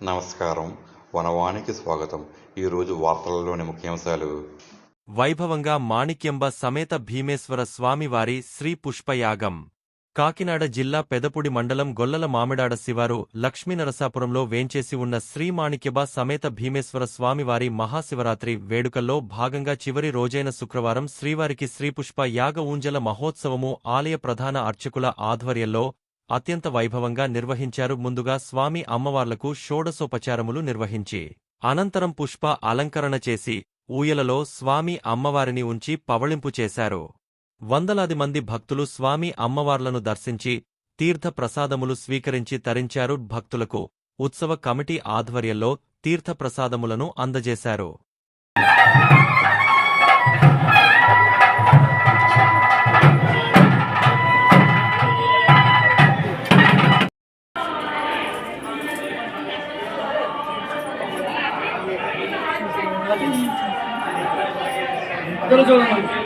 నమస్కారం. వనవానికి స్వాగతం. ఈరోజు వార్తలలోని ముఖ్యాంశాలు. వైభవంగా మాణిక్యంబ సమేత భీమేశ్వర స్వామివారి శ్రీ పుష్పయాగం. కాకినాడ జిల్లా పెదపుడి మండలం గొల్లల మామిడాడ శివారు లక్ష్మీనరసాపురంలో వేంచేసి ఉన్న శ్రీ మాణిక్యబ సమేత భీమేశ్వర స్వామివారి మహాశివరాత్రి వేడుకల్లో భాగంగా చివరి రోజైన శుక్రవారం శ్రీవారికి శ్రీపుష్ప యాగ ఊంజల మహోత్సవము ఆలయ ప్రధాన అర్చకుల ఆధ్వర్యంలో అత్యంత వైభవంగా నిర్వహించారు. ముందుగా స్వామి అమ్మవార్లకు షోడశోపచారములు నిర్వహించి అనంతరం పుష్ప అలంకరణ చేసి ఊయలలో స్వామి అమ్మవారిని ఉంచి పవళింపు చేశారు. వందలాది మంది భక్తులు స్వామి అమ్మవార్లను దర్శించి తీర్థ ప్రసాదములు స్వీకరించి తరించారు. భక్తులకు ఉత్సవ కమిటీ ఆధ్వర్యంలో తీర్థ ప్రసాదములను అందజేశారు. चलो